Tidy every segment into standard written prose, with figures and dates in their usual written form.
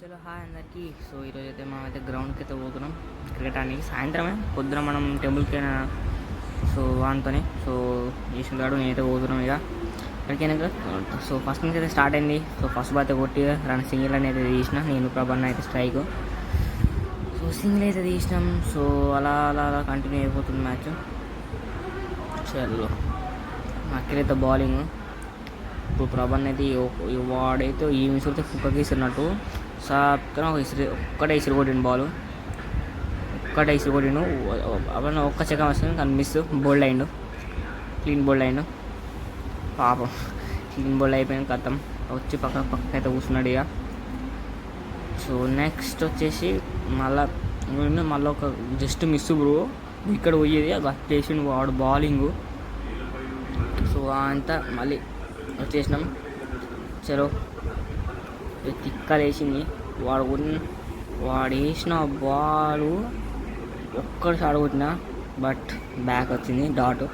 చలో హాయ్ అందరికీ. సో ఈరోజు అయితే మనం అయితే గ్రౌండ్కి అయితే పోతున్నాం క్రికెట్ ఆడడానికి. సాయంత్రమే పొద్దున మనం టెంపుల్కి సో వానితోనే సో చేసినాడు నేనైతే పోతున్నాం ఇక ఎక్కడికైనా. సో ఫస్ట్ నుంచి అయితే స్టార్ట్ అయింది. సో ఫస్ట్ బాల్ అయితే కొట్టి రన్ సింగిల్ అనేది తీసిన నేను ప్రభన్న అయితే స్ట్రైక్. సో సింగిల్ అయితే తీసినాం. సో అలా అలా అలా కంటిన్యూ అయిపోతుంది మ్యాచ్. చలో అక్కడైతే బౌలింగ్. ఇప్పుడు ప్రభన్ అయితే వాడైతే ఈ విసురుతో కుక్కకి ఇస్తున్నట్టు సాప్తన ఒక్కటే ఇసురు కొట్టిండు బాల్. ఒక్కటే ఇసురు కొట్టిండు. అవన్నీ ఒక్క చెక్క వస్తుంది కానీ మిస్. బోల్డ్ అయిండు. క్లీన్ బోల్డ్ అయిండు పాపం. క్లీన్ బోల్డ్ అయిపోయింది కథం. వచ్చి పక్కనైతే కూర్చున్నాడు ఇక. సో నెక్స్ట్ వచ్చేసి మళ్ళీ ఒక జస్ట్ మిస్ బ్రో. ఇక్కడ పోయేది అది చేసిండు వాడు బౌలింగ్. సో అంతా మళ్ళీ వచ్చేసినాం. చలో తిక్కలేసింది. వాడు వేసిన బాలు ఒక్కడి షాట్ కొట్టిన బట్ బ్యాక్ వచ్చింది డాట్.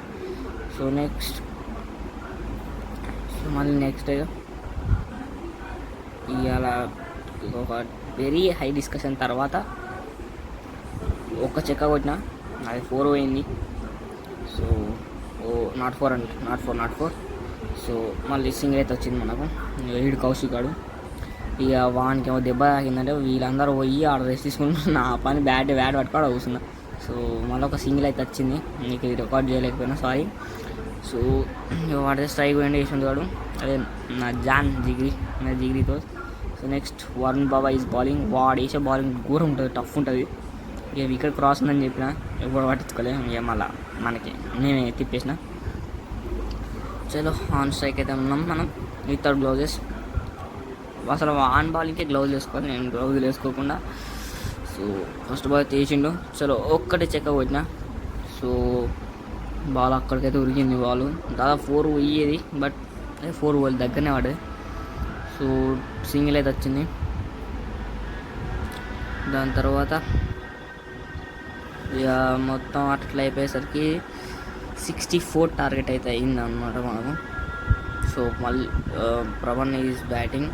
సో నెక్స్ట్ మళ్ళీ నెక్స్ట్ ఇవాళ ఒక వెరీ హై డిస్కషన్ తర్వాత ఒక్క చెక్క కొట్టిన అది 4 పోయింది. So not four. సో మళ్ళీ సింగిల్ అయితే వచ్చింది మనకు. ఈడు కౌశిక్ గాడు ఇక వానికి ఏమో దెబ్బ తాకిందంటే వీళ్ళందరూ పోయి ఆడ రెస్ట్ తీసుకుంటున్నారు. నా పని బ్యాట్ పట్టుకోవడం కూర్చున్నా. సో మళ్ళీ ఒక సింగిల్ అయితే వచ్చింది. నీకు ఇది రికార్డ్ చేయలేకపోయినా సారీ. సో వాడితే స్ట్రైక్ పోయింది వేసింది వాడు. అదే నా జిగిరితో. So next Varun Baba is bowling. వాడు వేసే బౌలింగ్ ఘోరం ఉంటుంది, టఫ్ ఉంటుంది. ఇక వికెట్ క్రాస్ ఉందని చెప్పిన ఎవరు పట్టించుకోలేదు. ఇక మళ్ళీ మనకి నేనే తిప్పేసిన. చలో ఆన్ స్ట్రైక్ అయితే ఉన్నాం మనం వితౌట్ గ్లౌజెస్. అసలు ఆన్ బాల్కే గ్లౌజ్ వేసుకోవాలి, నేను గ్లౌజ్ వేసుకోకుండా. సో ఫస్ట్ బాల్ తీసిండు. చలో ఒక్కటే చెక్క కొట్టిన. సో బాల్ అక్కడికైతే ఉరికింది. బాల్ దాదాపు 4 పోయేది బట్ 4 బాల్ దగ్గరనే పడేది. సో సింగిల్ అయితే వచ్చింది. దాని తర్వాత ఇక మొత్తం అట్లా అయిపోయేసరికి 64 టార్గెట్ అయితే అయింది అన్నమాట మనకు. సో మళ్ళీ ప్రభన్ ఈజ్ బ్యాటింగ్.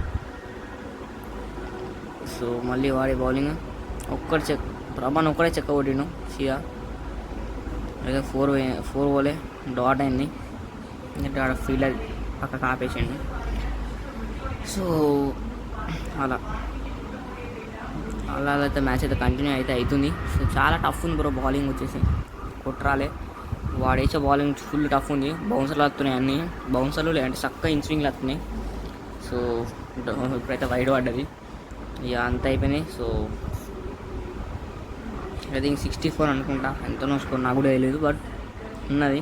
సో మళ్ళీ వాడి బౌలింగ్. ప్రభన్ ఒక్కడే చెక్క కొట్టిండు షియా. అయితే 4 పోలే డాట్ అయింది. ఎందుకంటే ఆడ ఫీల్డర్ పక్కకు ఆపేసిండు. సో అలా అయితే మ్యాచ్ అయితే కంటిన్యూ అయితే అవుతుంది. సో చాలా టఫ్ ఉంది బ్రో బౌలింగ్ వచ్చేసి. కొట్రాలే వాడు వేసే బౌలింగ్ ఫుల్ టఫ్ ఉంది. బౌన్సర్లు వస్తున్నాయి అన్నీ. బౌన్సర్లు లేదంటే చక్కగా ఇన్స్వింగ్లు వస్తున్నాయి. సో ఇప్పుడైతే వైడ్ పడ్డది. ఇక అంత అయిపోయినాయి. సో ఐ థింక్ 64 అనుకుంటా. ఎంతనో స్కోర్ నాకు కూడా తెలియదు బట్ ఉన్నది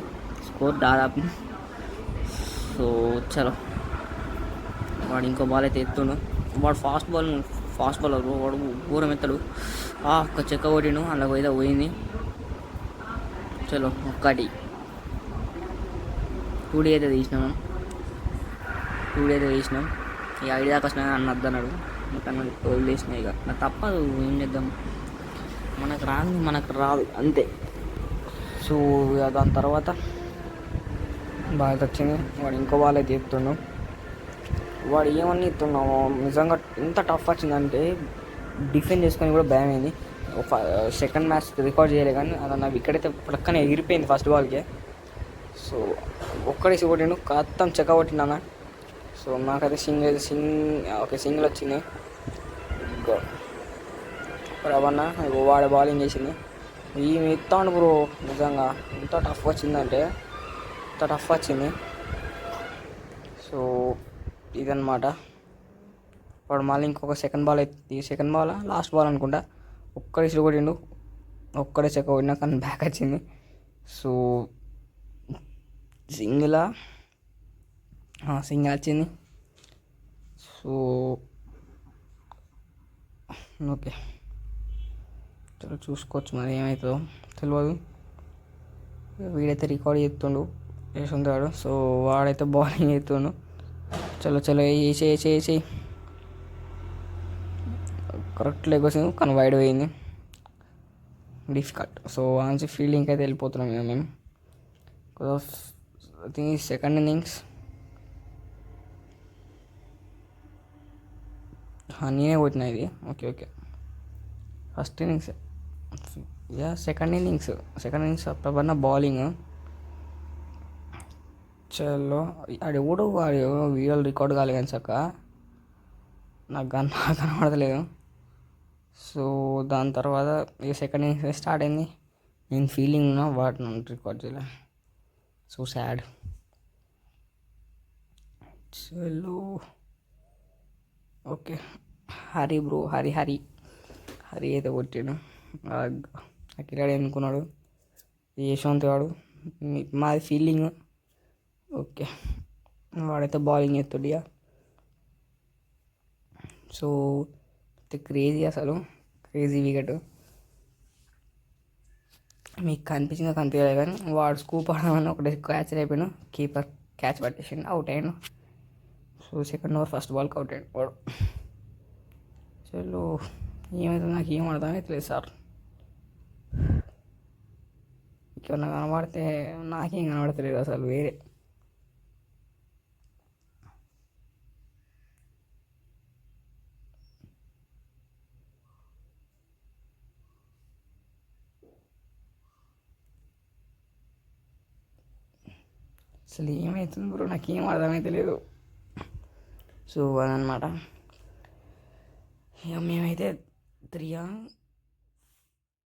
స్కోర్ దాదాపు. సో చలో వాడు ఇంకో బాల్ అయితే ఎత్తుండు. వాడు ఫాస్ట్ బాలర్ వాడు ఘోరం ఎత్తాడు. ఒక్క చెక్క కొట్టిండు అలా అయితే పోయింది. చలో ఒక్కటి 2D అయితే తీసినాం. ఇక ఐడియా దాకా వచ్చినా అన్న వద్దన్నాడు. ఇంకా వదిలేసిన. ఇక నాకు తప్పదు, ఏం చేద్దాం. మనకు రాదు అంతే. సో ఇక దాని తర్వాత బాగా వచ్చింది. వాడు ఇంకో బాల్ అయితే ఎత్తున్నాం. వాడు ఏమన్నా ఎత్తున్నాము నిజంగా ఎంత టఫ్ వచ్చిందంటే డిఫెండ్ చేసుకొని కూడా భయమైంది. సెకండ్ మ్యాచ్ రికార్డ్ చేయలే కానీ అదన్న వికెట్ అయితే పక్కనే ఎగిరిపోయింది ఫస్ట్ బాల్కే. సో ఒక్కడేసి కొట్టిండు కత్తం చెక్క కొట్టిండు. సో నాకైతే సింగిల్ వచ్చింది. ఇంకా ప్రభన్న వాడే బౌలింగ్ చేసింది. ఈ ఎత్తాడు బ్రో నిజంగా ఎంత టఫ్ వచ్చిందంటే ఎంత టఫ్ వచ్చింది. సో ఇదన్నమాట. వాడు మళ్ళీ ఇంకొక సెకండ్ బాల్ లాస్ట్ బాల్ అనుకుంటా ఒక్కడే ఇసురు కొట్టిండు. ఒక్కడే చెక్క కొట్టినా కానీ బ్యాక్ వచ్చింది. సో సింగిల్ వచ్చింది. సో ఓకే చలో చూసుకోవచ్చు మరి ఏమవుతుందో తెలియదు. వీడైతే రికార్డ్ చేస్తుంటాడు. సో వాడైతే బౌలింగ్ చేస్తుండు. చలో వేసి కరెక్ట్ లెగ్ వచ్చింది కానీ వైడ్ పోయింది. డిఫికల్ట్. సో ఆన్సీ ఫీల్డింగ్కి అయితే వెళ్ళిపోతున్నాం ఇక మేము. ఐ థింక్ సెకండ్ ఇన్నింగ్స్ నేనే కొట్టిన ఇది. Okay okay, first innings second innings అప్పటివన్న బౌలింగ్. చలో ఆడెవడు వాడు వీడియోలు రికార్డ్ కాలే కానీ చక్క నాకు కనబడతలేదు. సో దాని తర్వాత ఇక సెకండ్ ఇన్నింగ్స్ స్టార్ట్ అయింది. నేను ఫీలింగ్ ఉన్నా వాటి నన్ను రికార్డ్ చేయలే. So sad. చలో ఓకే, హరి బ్రో, హరి అయితే కొట్టాడు. అఖిలాడు ఎన్నుకున్నాడు, యశ్వంత్ వాడు. మాది ఫీల్డింగ్. ఓకే, వాడైతే బౌలింగ్ ఎత్తుడు ఇక. సో క్రేజీ, అసలు క్రేజీ వికెట్. మీకు కనిపించిందో కనిపించలేదు కానీ వాడు స్కూప్ ఆడమని ఒకటి క్యాచ్ అయిపోయాను. కీపర్ క్యాచ్ పట్టేసిండు, అవుట్ అయ్యాను. సో సెకండ్ ఓవర్ ఫస్ట్ బాల్కి అవుట్ అయ్యాడు వాడు. చలో ఏమైతే నాకు ఏం అర్థమైతలేదు సార్. ఇంకేమన్నా కనబడితే నాకేం కనబడతలేదు అసలు వేరే. అసలు ఏమవుతుంది బ్రో, నాకేం అర్థమైతే లేదు. సో అదనమాట. ఇక మేమైతే 3